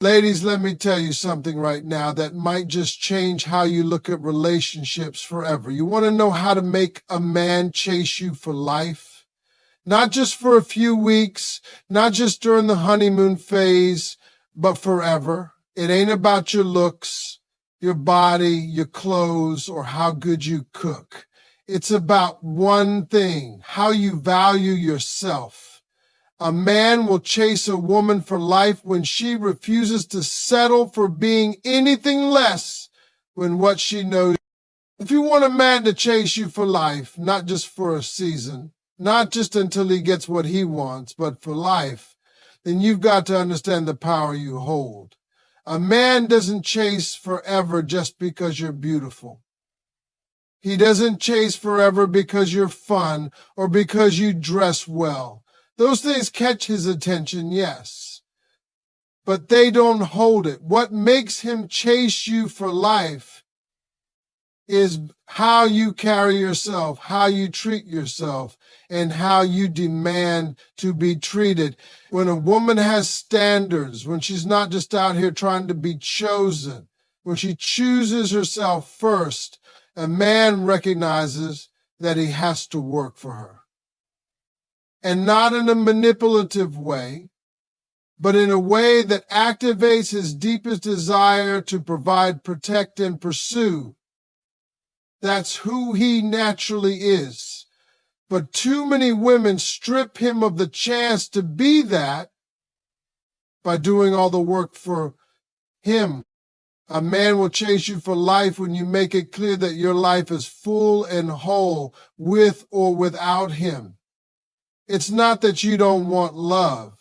Ladies, let me tell you something right now that might just change how you look at relationships forever. You want to know how to make a man chase you for life? Not just for a few weeks, not just during the honeymoon phase, but forever. It ain't about your looks, your body, your clothes, or how good you cook. It's about one thing, how you value yourself. A man will chase a woman for life when she refuses to settle for being anything less than what she knows. If you want a man to chase you for life, not just for a season, not just until he gets what he wants, but for life, then you've got to understand the power you hold. A man doesn't chase forever just because you're beautiful. He doesn't chase forever because you're fun or because you dress well. Those things catch his attention, yes, but they don't hold it. What makes him chase you for life is how you carry yourself, how you treat yourself, and how you demand to be treated. When a woman has standards, when she's not just out here trying to be chosen, when she chooses herself first, a man recognizes that he has to work for her. And not in a manipulative way, but in a way that activates his deepest desire to provide, protect, and pursue. That's who he naturally is. But too many women strip him of the chance to be that by doing all the work for him. A man will chase you for life when you make it clear that your life is full and whole with or without him. It's not that you don't want love.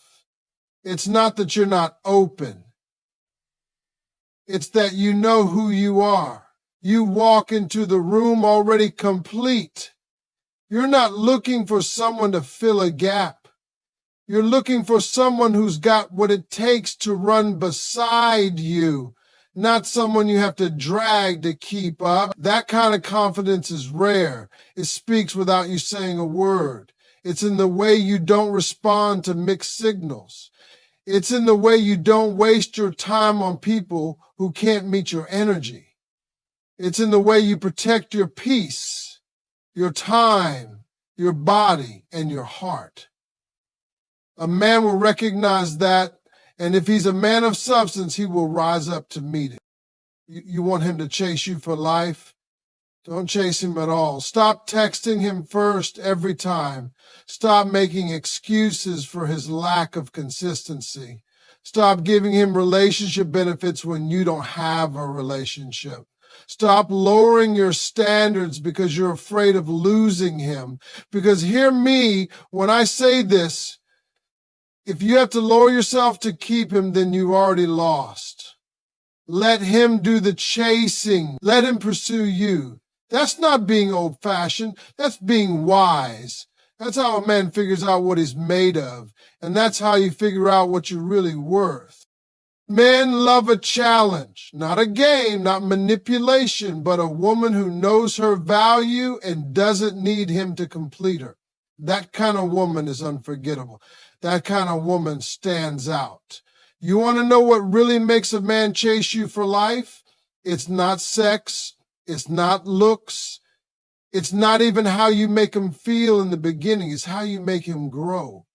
It's not that you're not open. It's that you know who you are. You walk into the room already complete. You're not looking for someone to fill a gap. You're looking for someone who's got what it takes to run beside you, not someone you have to drag to keep up. That kind of confidence is rare. It speaks without you saying a word. It's in the way you don't respond to mixed signals. It's in the way you don't waste your time on people who can't meet your energy. It's in the way you protect your peace, your time, your body, and your heart. A man will recognize that, and if he's a man of substance, he will rise up to meet it. You want him to chase you for life? Don't chase him at all. Stop texting him first every time. Stop making excuses for his lack of consistency. Stop giving him relationship benefits when you don't have a relationship. Stop lowering your standards because you're afraid of losing him. Because hear me when I say this, if you have to lower yourself to keep him, then you've already lost. Let him do the chasing. Let him pursue you. That's not being old-fashioned. That's being wise. That's how a man figures out what he's made of. And that's how you figure out what you're really worth. Men love a challenge, not a game, not manipulation, but a woman who knows her value and doesn't need him to complete her. That kind of woman is unforgettable. That kind of woman stands out. You want to know what really makes a man chase you for life? It's not sex. It's not looks. It's not even how you make him feel in the beginning. It's how you make him grow.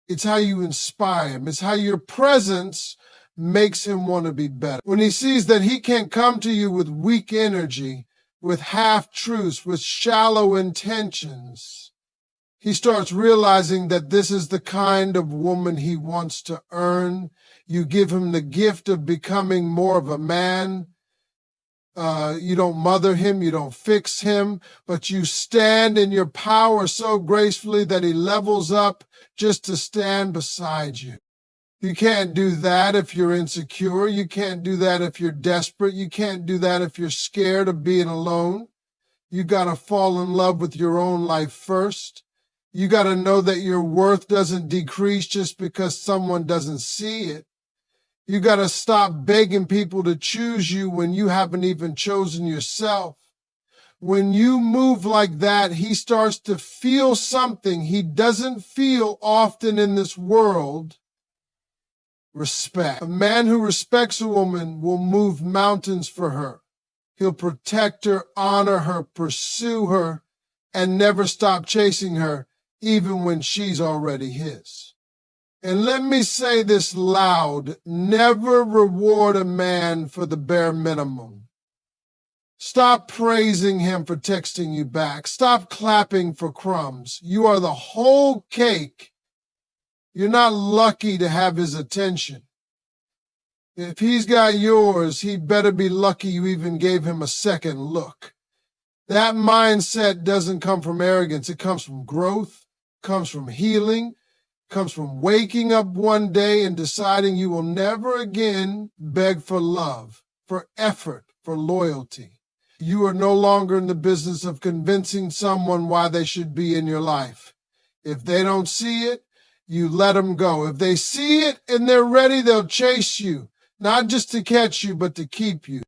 It's how you inspire him. It's how your presence makes him want to be better. When he sees that he can't come to you with weak energy, with half-truths, with shallow intentions, he starts realizing that this is the kind of woman he wants to earn. You give him the gift of becoming more of a man. You don't mother him, you don't fix him, but you stand in your power so gracefully that he levels up just to stand beside you. You can't do that if you're insecure. You can't do that if you're desperate. You can't do that if you're scared of being alone. You got to fall in love with your own life first. You got to know that your worth doesn't decrease just because someone doesn't see it. You got to stop begging people to choose you when you haven't even chosen yourself. When you move like that, he starts to feel something he doesn't feel often in this world. Respect. A man who respects a woman will move mountains for her. He'll protect her, honor her, pursue her, and never stop chasing her, even when she's already his. And let me say this loud: never reward a man for the bare minimum. Stop praising him for texting you back. Stop clapping for crumbs. You are the whole cake. You're not lucky to have his attention. If he's got yours, he better be lucky you even gave him a second look. That mindset doesn't come from arrogance. It comes from growth, comes from healing, comes from waking up one day and deciding you will never again beg for love, for effort, for loyalty. You are no longer in the business of convincing someone why they should be in your life. If they don't see it, you let them go. If they see it and they're ready, they'll chase you, not just to catch you, but to keep you.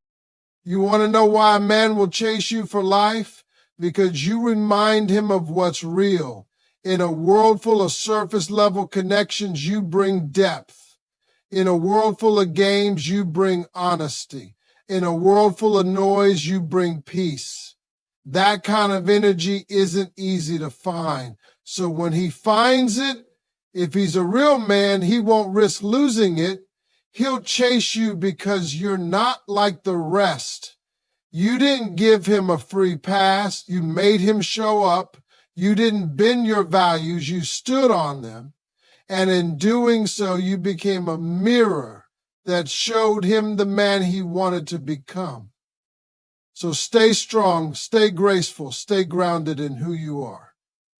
You want to know why a man will chase you for life? Because you remind him of what's real. In a world full of surface-level connections, you bring depth. In a world full of games, you bring honesty. In a world full of noise, you bring peace. That kind of energy isn't easy to find. So when he finds it, if he's a real man, he won't risk losing it. He'll chase you because you're not like the rest. You didn't give him a free pass. You made him show up. You didn't bend your values. You stood on them. And in doing so, you became a mirror that showed him the man he wanted to become. So stay strong, stay graceful, stay grounded in who you are.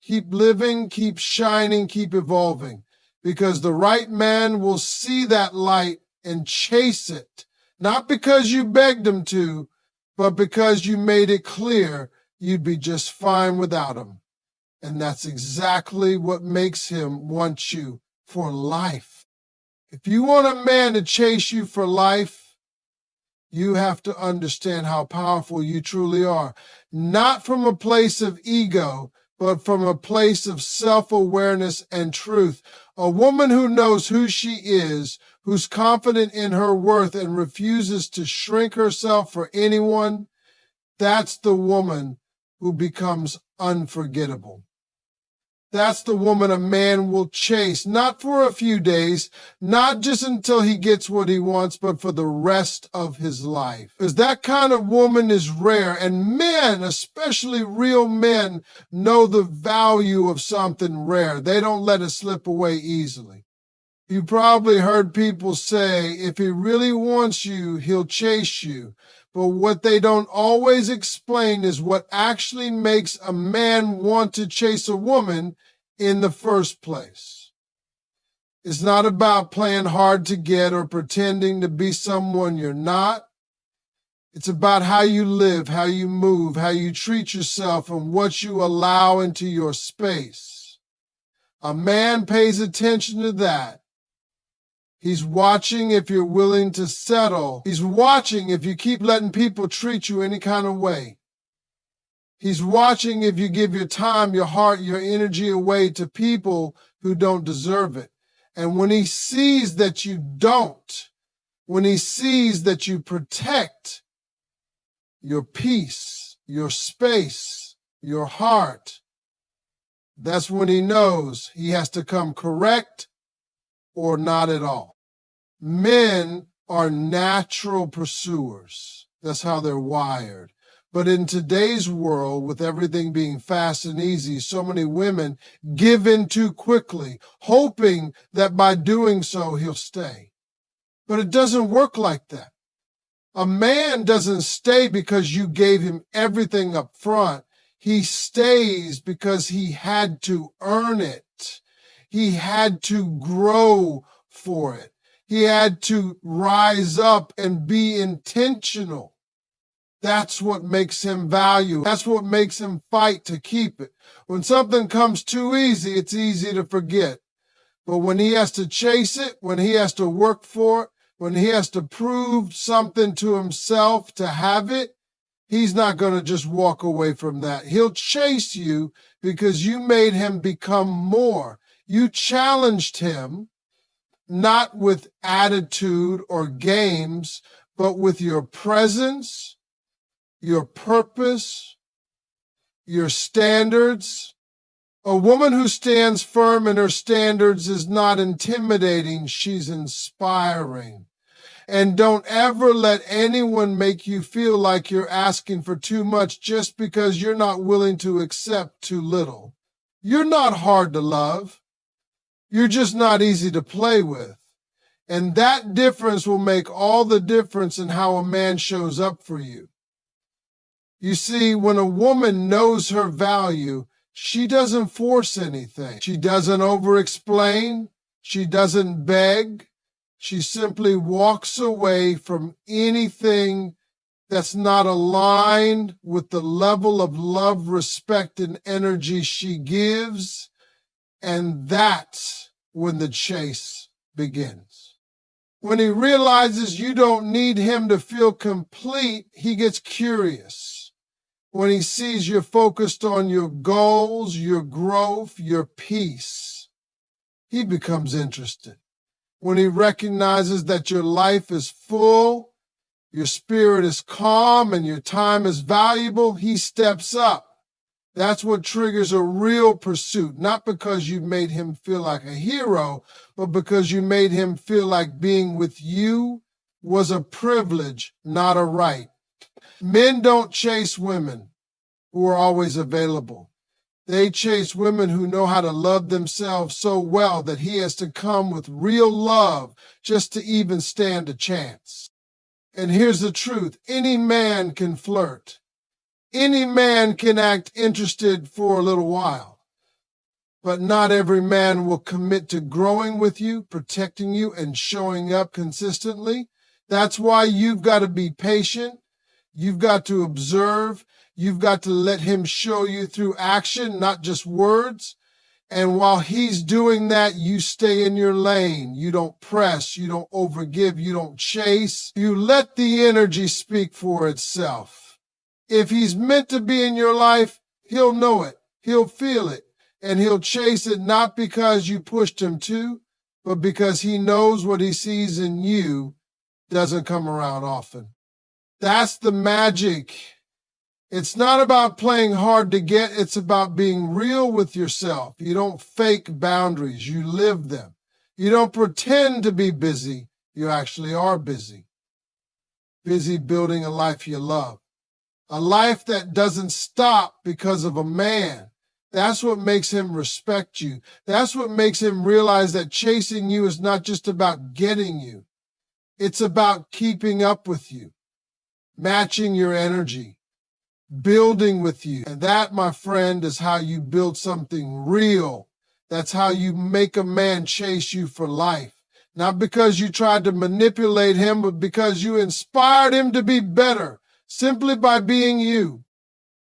Keep living, keep shining, keep evolving, because the right man will see that light and chase it, not because you begged him to, but because you made it clear you'd be just fine without him. And that's exactly what makes him want you for life. If you want a man to chase you for life, you have to understand how powerful you truly are. Not from a place of ego, but from a place of self-awareness and truth. A woman who knows who she is, who's confident in her worth and refuses to shrink herself for anyone, that's the woman who becomes unforgettable. That's the woman a man will chase, not for a few days, not just until he gets what he wants, but for the rest of his life. Because that kind of woman is rare, and men, especially real men, know the value of something rare. They don't let it slip away easily. You probably heard people say, if he really wants you, he'll chase you. But what they don't always explain is what actually makes a man want to chase a woman in the first place. It's not about playing hard to get or pretending to be someone you're not. It's about how you live, how you move, how you treat yourself, and what you allow into your space. A man pays attention to that. He's watching if you're willing to settle. He's watching if you keep letting people treat you any kind of way. He's watching if you give your time, your heart, your energy away to people who don't deserve it. And when he sees that you don't, when he sees that you protect your peace, your space, your heart, that's when he knows he has to come correct or not at all. Men are natural pursuers. That's how they're wired. But in today's world, with everything being fast and easy, so many women give in too quickly, hoping that by doing so, he'll stay. But it doesn't work like that. A man doesn't stay because you gave him everything up front. He stays because he had to earn it. He had to grow for it. He had to rise up and be intentional. That's what makes him valuable. That's what makes him fight to keep it. When something comes too easy, it's easy to forget. But when he has to chase it, when he has to work for it, when he has to prove something to himself to have it, he's not going to just walk away from that. He'll chase you because you made him become more. You challenged him, not with attitude or games, but with your presence, your purpose, your standards. A woman who stands firm in her standards is not intimidating, she's inspiring. And don't ever let anyone make you feel like you're asking for too much just because you're not willing to accept too little. You're not hard to love. You're just not easy to play with. And that difference will make all the difference in how a man shows up for you. You see, when a woman knows her value, she doesn't force anything. She doesn't over-explain. She doesn't beg. She simply walks away from anything that's not aligned with the level of love, respect, and energy she gives. And that's when the chase begins. When he realizes you don't need him to feel complete, he gets curious. When he sees you're focused on your goals, your growth, your peace, he becomes interested. When he recognizes that your life is full, your spirit is calm, and your time is valuable, he steps up. That's what triggers a real pursuit, not because you made him feel like a hero, but because you made him feel like being with you was a privilege, not a right. Men don't chase women who are always available. They chase women who know how to love themselves so well that he has to come with real love just to even stand a chance. And here's the truth. Any man can flirt. Any man can act interested for a little while. But not every man will commit to growing with you, protecting you, and showing up consistently. That's why you've got to be patient. You've got to observe. You've got to let him show you through action, not just words. And while he's doing that, you stay in your lane. You don't press. You don't overgive. You don't chase. You let the energy speak for itself. If he's meant to be in your life, he'll know it. He'll feel it. And he'll chase it not because you pushed him to, but because he knows what he sees in you doesn't come around often. That's the magic. It's not about playing hard to get. It's about being real with yourself. You don't fake boundaries. You live them. You don't pretend to be busy. You actually are busy. Busy building a life you love. A life that doesn't stop because of a man. That's what makes him respect you. That's what makes him realize that chasing you is not just about getting you. It's about keeping up with you, matching your energy, building with you. And that, my friend, is how you build something real. That's how you make a man chase you for life. Not because you tried to manipulate him, but because you inspired him to be better, simply by being you.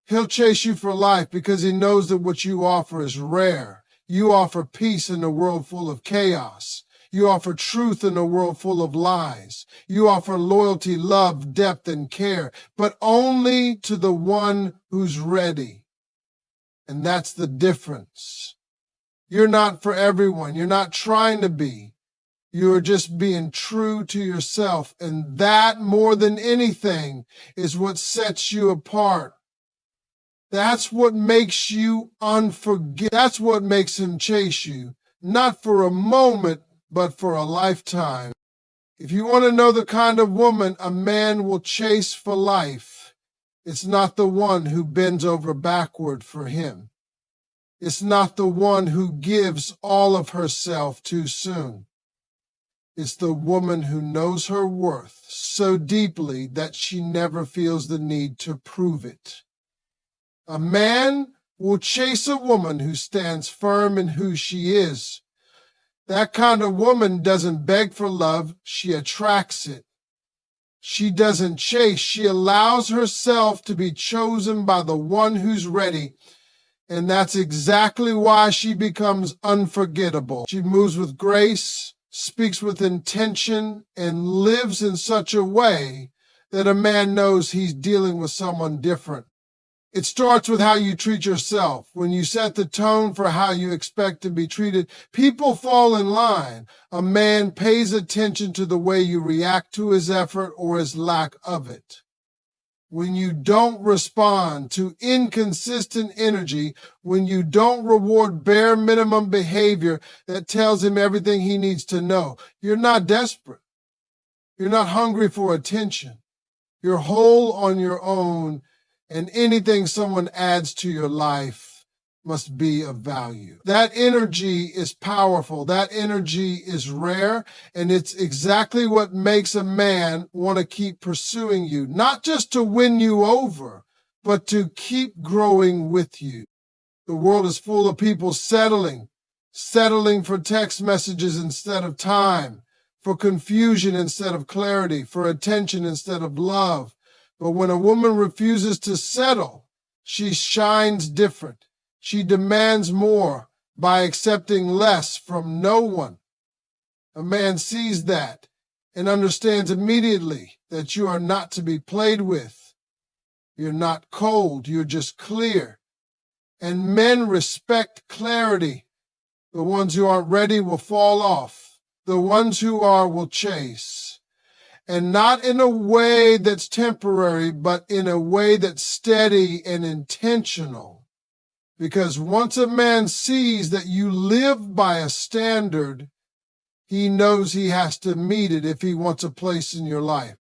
He'll chase you for life because he knows that what you offer is rare. You offer peace in a world full of chaos. You offer truth in a world full of lies. You offer loyalty, love, depth, and care, but only to the one who's ready. And that's the difference. You're not for everyone. You're not trying to be. You're just being true to yourself. And that, more than anything, is what sets you apart. That's what makes you unforgettable. That's what makes him chase you, not for a moment, but for a lifetime. If you want to know the kind of woman a man will chase for life, it's not the one who bends over backward for him. It's not the one who gives all of herself too soon. It's the woman who knows her worth so deeply that she never feels the need to prove it. A man will chase a woman who stands firm in who she is. That kind of woman doesn't beg for love, she attracts it. She doesn't chase, she allows herself to be chosen by the one who's ready. And that's exactly why she becomes unforgettable. She moves with grace, speaks with intention, and lives in such a way that a man knows he's dealing with someone different. It starts with how you treat yourself. When you set the tone for how you expect to be treated, people fall in line. A man pays attention to the way you react to his effort or his lack of it. When you don't respond to inconsistent energy, when you don't reward bare minimum behavior that tells him everything he needs to know, you're not desperate. You're not hungry for attention. You're whole on your own, and anything someone adds to your life must be of value. That energy is powerful. That energy is rare, and it's exactly what makes a man want to keep pursuing you, not just to win you over, but to keep growing with you. The world is full of people settling for text messages instead of time, for confusion instead of clarity, for attention instead of love. But when a woman refuses to settle, she shines different. She demands more by accepting less from no one. A man sees that and understands immediately that you are not to be played with. You're not cold, you're just clear. And men respect clarity. The ones who aren't ready will fall off. The ones who are will chase. And not in a way that's temporary, but in a way that's steady and intentional. Because once a man sees that you live by a standard, he knows he has to meet it if he wants a place in your life.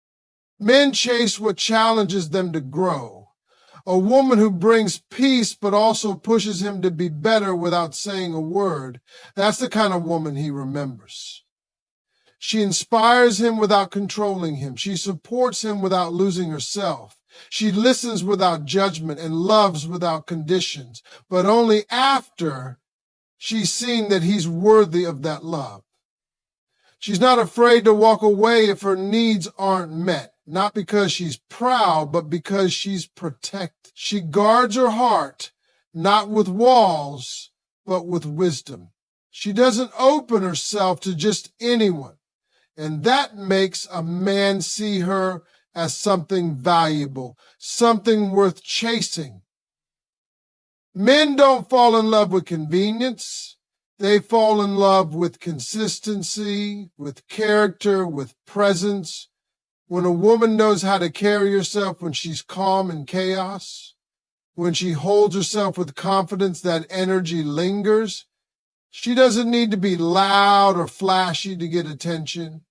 Men chase what challenges them to grow. A woman who brings peace but also pushes him to be better without saying a word, that's the kind of woman he remembers. She inspires him without controlling him. She supports him without losing herself. She listens without judgment and loves without conditions, but only after she's seen that he's worthy of that love. She's not afraid to walk away if her needs aren't met, not because she's proud, but because she's protected. She guards her heart, not with walls, but with wisdom. She doesn't open herself to just anyone. And that makes a man see her as something valuable, something worth chasing. Men don't fall in love with convenience. They fall in love with consistency, with character, with presence. When a woman knows how to carry herself when she's calm in chaos, when she holds herself with confidence, that energy lingers. She doesn't need to be loud or flashy to get attention.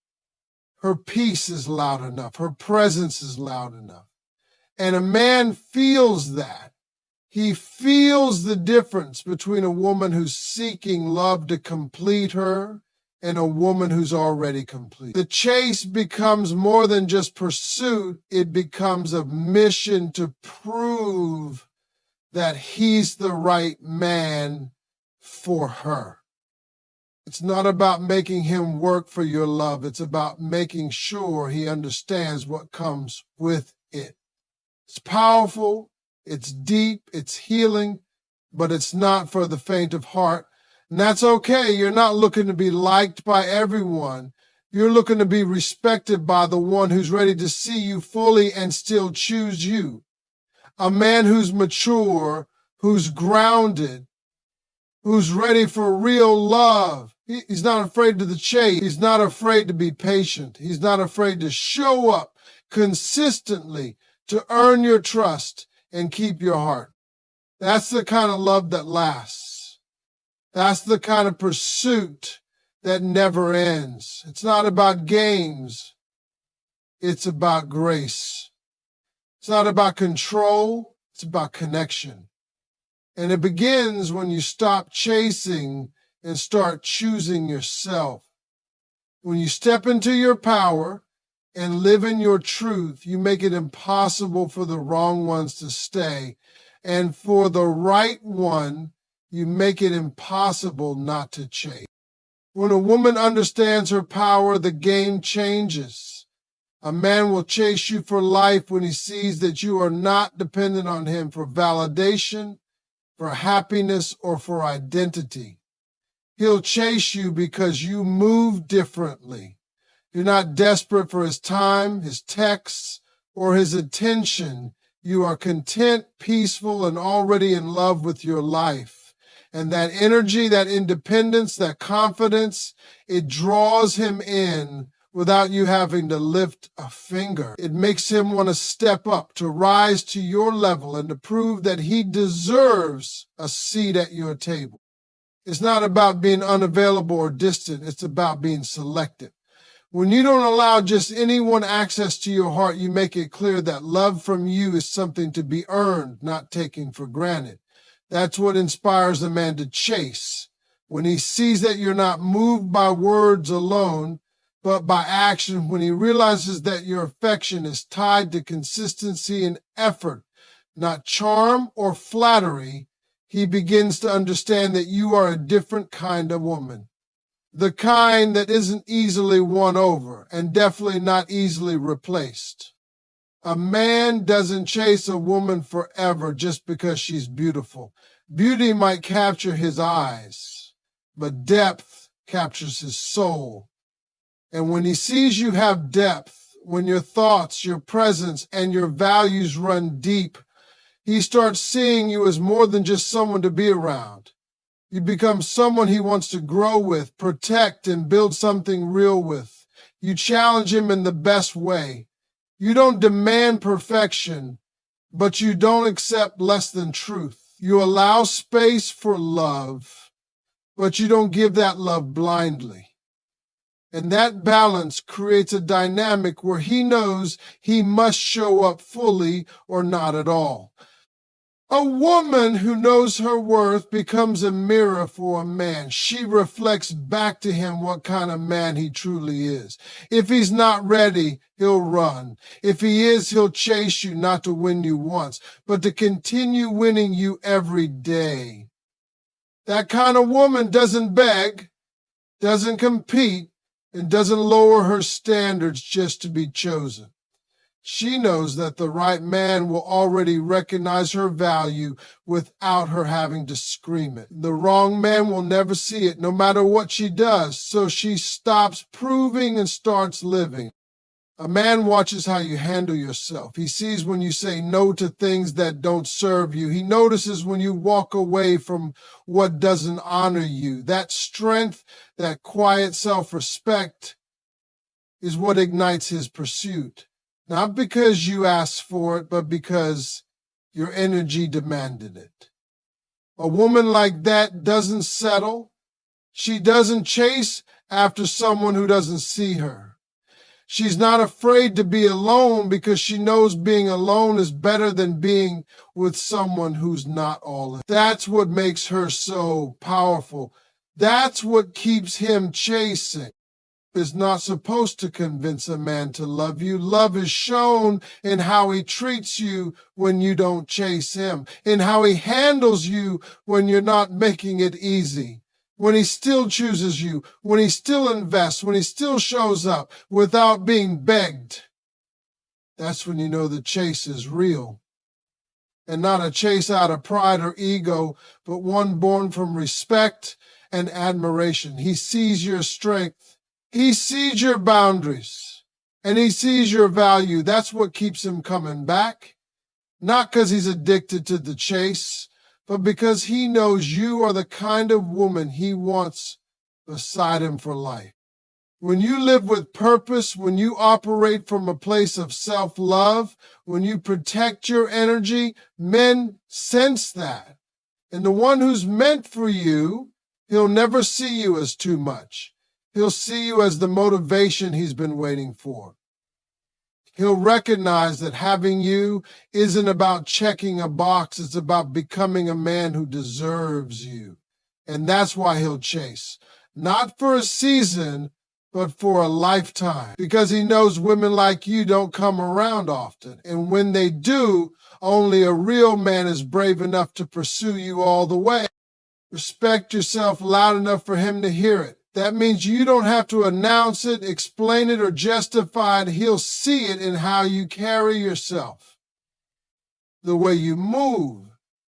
Her peace is loud enough. Her presence is loud enough. And a man feels that. He feels the difference between a woman who's seeking love to complete her and a woman who's already complete. The chase becomes more than just pursuit. It becomes a mission to prove that he's the right man for her. It's not about making him work for your love. It's about making sure he understands what comes with it. It's powerful, it's deep, it's healing, but it's not for the faint of heart. And that's okay. You're not looking to be liked by everyone. You're looking to be respected by the one who's ready to see you fully and still choose you. A man who's mature, who's grounded, who's ready for real love. He's not afraid of the chase. He's not afraid to be patient. He's not afraid to show up consistently to earn your trust and keep your heart. That's the kind of love that lasts. That's the kind of pursuit that never ends. It's not about games. It's about grace. It's not about control. It's about connection. And it begins when you stop chasing and start choosing yourself. When you step into your power and live in your truth, you make it impossible for the wrong ones to stay. And for the right one, you make it impossible not to chase. When a woman understands her power, the game changes. A man will chase you for life when he sees that you are not dependent on him for validation, for happiness, or for identity. He'll chase you because you move differently. You're not desperate for his time, his texts, or his attention. You are content, peaceful, and already in love with your life. And that energy, that independence, that confidence, it draws him in without you having to lift a finger. It makes him want to step up, to rise to your level, and to prove that he deserves a seat at your table. It's not about being unavailable or distant. It's about being selective. When you don't allow just anyone access to your heart, you make it clear that love from you is something to be earned, not taken for granted. That's what inspires a man to chase. When he sees that you're not moved by words alone, but by action, when he realizes that your affection is tied to consistency and effort, not charm or flattery, he begins to understand that you are a different kind of woman. The kind that isn't easily won over and definitely not easily replaced. A man doesn't chase a woman forever just because she's beautiful. Beauty might capture his eyes, but depth captures his soul. And when he sees you have depth, when your thoughts, your presence, and your values run deep, he starts seeing you as more than just someone to be around. You become someone he wants to grow with, protect, and build something real with. You challenge him in the best way. You don't demand perfection, but you don't accept less than truth. You allow space for love, but you don't give that love blindly. And that balance creates a dynamic where he knows he must show up fully or not at all. A woman who knows her worth becomes a mirror for a man. She reflects back to him what kind of man he truly is. If he's not ready, he'll run. If he is, he'll chase you, not to win you once, but to continue winning you every day. That kind of woman doesn't beg, doesn't compete, and doesn't lower her standards just to be chosen. She knows that the right man will already recognize her value without her having to scream it. The wrong man will never see it, no matter what she does, so she stops proving and starts living. A man watches how you handle yourself. He sees when you say no to things that don't serve you. He notices when you walk away from what doesn't honor you. That strength, that quiet self-respect is what ignites his pursuit. Not because you asked for it, but because your energy demanded it. A woman like that doesn't settle. She doesn't chase after someone who doesn't see her. She's not afraid to be alone because she knows being alone is better than being with someone who's not all in. That's what makes her so powerful. That's what keeps him chasing. Is not supposed to convince a man to love you. Love is shown in how he treats you when you don't chase him, in how he handles you when you're not making it easy, when he still chooses you, when he still invests, when he still shows up without being begged. That's when you know the chase is real. And not a chase out of pride or ego, but one born from respect and admiration. He sees your strength. He sees your boundaries, and he sees your value. That's what keeps him coming back. Not because he's addicted to the chase, but because he knows you are the kind of woman he wants beside him for life. When you live with purpose, when you operate from a place of self-love, when you protect your energy, men sense that. And the one who's meant for you, he'll never see you as too much. He'll see you as the motivation he's been waiting for. He'll recognize that having you isn't about checking a box. It's about becoming a man who deserves you. And that's why he'll chase. Not for a season, but for a lifetime. Because he knows women like you don't come around often. And when they do, only a real man is brave enough to pursue you all the way. Respect yourself loud enough for him to hear it. That means you don't have to announce it, explain it, or justify it. He'll see it in how you carry yourself, the way you move,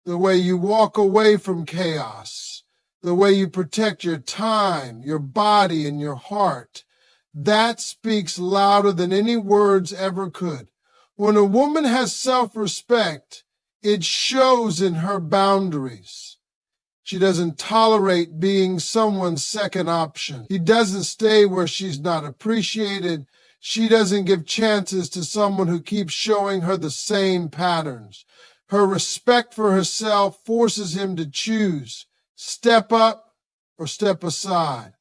the way you walk away from chaos, the way you protect your time, your body, and your heart. That speaks louder than any words ever could. When a woman has self-respect, it shows in her boundaries. She doesn't tolerate being someone's second option. He doesn't stay where she's not appreciated. She doesn't give chances to someone who keeps showing her the same patterns. Her respect for herself forces him to choose, step up or step aside.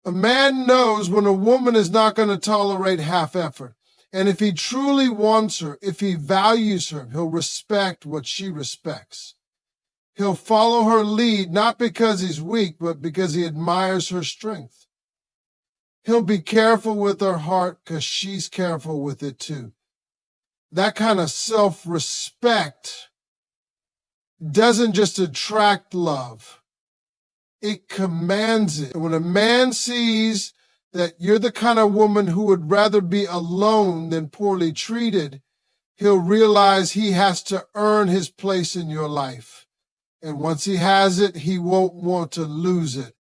A man knows when a woman is not going to tolerate half effort. And if he truly wants her, if he values her, he'll respect what she respects. He'll follow her lead, not because he's weak, but because he admires her strength. He'll be careful with her heart because she's careful with it too. That kind of self-respect doesn't just attract love. It commands it. And when a man sees that you're the kind of woman who would rather be alone than poorly treated, he'll realize he has to earn his place in your life. And once he has it, he won't want to lose it.